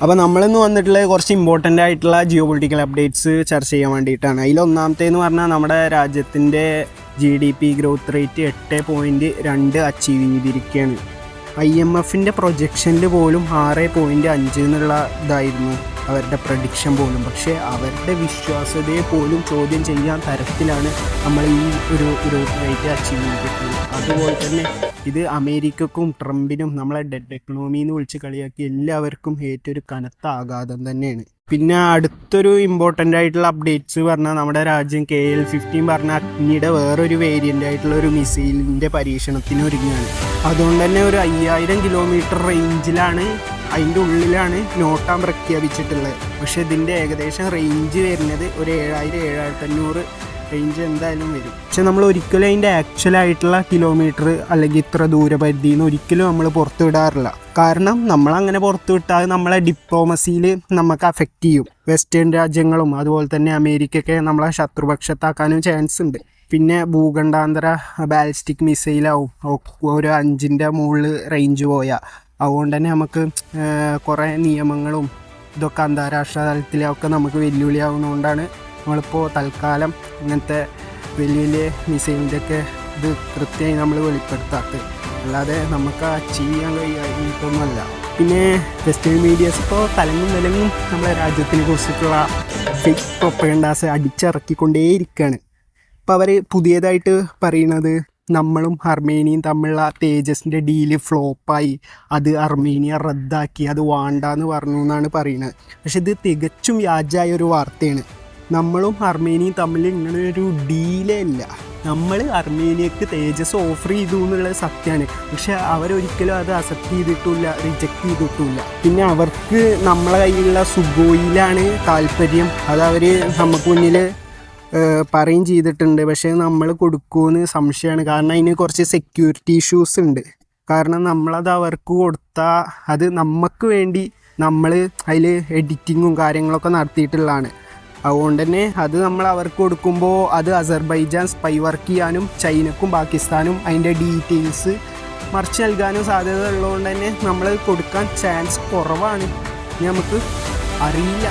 അപ്പോൾ നമ്മളിന്ന് വന്നിട്ടുള്ളത് കുറച്ച് ഇമ്പോർട്ടൻ്റ് ആയിട്ടുള്ള ജിയോ പൊളിറ്റിക്കൽ അപ്ഡേറ്റ്സ് ചർച്ച ചെയ്യാൻ വേണ്ടിയിട്ടാണ്. അതിലൊന്നാമത്തേന്ന് പറഞ്ഞാൽ നമ്മുടെ രാജ്യത്തിൻ്റെ GDP ഗ്രോത്ത് റേറ്റ് 8.2 അച്ചീവ് ചെയ്തിരിക്കുകയാണ്. IMFൻ്റെ പ്രൊജക്ഷനിൽ പോലും 6.5 എന്നുള്ള ഇതായിരുന്നു അവരുടെ പ്രഡിക്ഷൻ പോലും. പക്ഷേ അവരുടെ വിശ്വാസ്യതയെ പോലും ചോദ്യം ചെയ്യാൻ തരത്തിലാണ് നമ്മൾ ഈ ഒരു ഗ്രോത്ത് റേറ്റ് അച്ചീവ് ചെയ്തിട്ടുള്ളത്. അതുപോലെ തന്നെ ഇത് അമേരിക്കക്കും ട്രംപിനും നമ്മളെ ഡെഡ് എക്കണോമി എന്ന് വിളിച്ച് കളിയാക്കി എല്ലാവർക്കും ഏറ്റൊരു കനത്ത ആഘാതം തന്നെയാണ്. പിന്നെ അടുത്തൊരു ഇമ്പോർട്ടൻ്റ് ആയിട്ടുള്ള അപ്ഡേറ്റ്സ് പറഞ്ഞാൽ നമ്മുടെ രാജ്യം KL-15 പറഞ്ഞ അഗ്നിയുടെ വേറൊരു വേരിയൻ്റ് ആയിട്ടുള്ള ഒരു മിസൈലിൻ്റെ പരീക്ഷണത്തിന് ഒരുങ്ങുകയാണ്. അതുകൊണ്ട് തന്നെ ഒരു 5000 കിലോമീറ്റർ റേഞ്ചിലാണ്, അതിൻ്റെ ഉള്ളിലാണ് നോട്ടാൻ പ്രഖ്യാപിച്ചിട്ടുള്ളത്. പക്ഷേ ഇതിൻ്റെ ഏകദേശം റേഞ്ച് വരുന്നത് ഒരു 7000-7500 റേഞ്ച് എന്തായാലും വരും. പക്ഷെ നമ്മൾ ഒരിക്കലും അതിൻ്റെ ആക്ച്വലായിട്ടുള്ള കിലോമീറ്റർ അല്ലെങ്കിൽ ഇത്ര ദൂരപരിധിയിൽ നിന്ന് ഒരിക്കലും നമ്മൾ പുറത്തു വിടാറില്ല. കാരണം നമ്മളങ്ങനെ പുറത്തു വിട്ടാൽ നമ്മളെ ഡിപ്ലോമസിയിൽ നമുക്ക് അഫക്റ്റ് ചെയ്യും. വെസ്റ്റേൺ രാജ്യങ്ങളും അതുപോലെ തന്നെ അമേരിക്കയൊക്കെ നമ്മളെ ശത്രുപക്ഷത്താക്കാനും ചാൻസ് ഉണ്ട്. പിന്നെ ഭൂഖണ്ഡാന്തര ബാലിസ്റ്റിക് മിസൈലാവും ഒരു 5ൻ്റെ മുകളിൽ റേഞ്ച് പോയാൽ. അതുകൊണ്ട് തന്നെ നമുക്ക് കുറേ നിയമങ്ങളും ഇതൊക്കെ അന്താരാഷ്ട്ര തലത്തിലൊക്കെ നമുക്ക് വെല്ലുവിളിയാവുന്നതുകൊണ്ടാണ് നമ്മളിപ്പോൾ തൽക്കാലം ഇങ്ങനത്തെ വലിയ വലിയ മിസൈലിൻ്റെ ഒക്കെ ഇത് കൃത്യമായി നമ്മൾ വെളിപ്പെടുത്താത്തത്. അല്ലാതെ നമുക്ക് അച്ചീവ് ചെയ്യാൻ കഴിയായിട്ടൊന്നുമല്ല. പിന്നെ വെസ്റ്റേൺ മീഡിയാസ് ഇപ്പോൾ തലങ്ങും വിലങ്ങും നമ്മളെ രാജ്യത്തിനെ കുറിച്ചിട്ടുള്ള ഫേക്ക് പ്രൊപ്പഗൻഡാസ് അടിച്ചിറക്കിക്കൊണ്ടേയിരിക്കുകയാണ്. ഇപ്പോൾ അവർ പുതിയതായിട്ട് പറയുന്നത് നമ്മളും അർമേനിയയും തമ്മിലുള്ള തേജസിൻ്റെ ഡീല് ഫ്ലോപ്പായി, അത് അർമേനിയ റദ്ദാക്കി, അത് വേണ്ടാന്ന് പറഞ്ഞു എന്നാണ് പറയുന്നത്. പക്ഷെ ഇത് തികച്ചും വ്യാജമായ ഒരു വാർത്തയാണ്. നമ്മളും അർമേനിയയും തമ്മിൽ ഇങ്ങനെ ഒരു ഡീലേ ഇല്ല. നമ്മൾ അർമേനിയക്ക് തേജസ് ഓഫർ ചെയ്തു എന്നുള്ളത് സത്യമാണ്. പക്ഷെ അവരൊരിക്കലും അത് അക്സെപ്റ്റ് ചെയ്തിട്ടില്ല, റിജക്റ്റ് ചെയ്തിട്ടില്ല. പിന്നെ അവർക്ക് നമ്മളെ കയ്യിലുള്ള സുഗോയിലാണ് താല്പര്യം. അതവർ നമുക്ക് മുന്നിൽ പറയും ചെയ്തിട്ടുണ്ട്. പക്ഷേ നമ്മൾ കൊടുക്കുമെന്ന് സംശയമാണ്. കാരണം അതിന് കുറച്ച് സെക്യൂരിറ്റി ഇഷ്യൂസ് ഉണ്ട്. കാരണം നമ്മളത് അവർക്ക് കൊടുത്താൽ അത് നമുക്ക് വേണ്ടി നമ്മൾ അതിൽ എഡിറ്റിങ്ങും കാര്യങ്ങളൊക്കെ നടത്തിയിട്ടുള്ളതാണ്. അതുകൊണ്ട് തന്നെ അത് നമ്മൾ അവർക്ക് കൊടുക്കുമ്പോൾ അത് അസർബൈജാൻ സ്പൈ വർക്ക് ചെയ്യാനും ചൈനക്കും പാകിസ്ഥാനും അതിൻ്റെ ഡീറ്റെയിൽസ് മറിച്ച് നൽകാനും സാധ്യത ഉള്ളതുകൊണ്ട് തന്നെ നമ്മൾ കൊടുക്കാൻ ചാൻസ് കുറവാണ്. നമുക്ക് അറിയില്ല.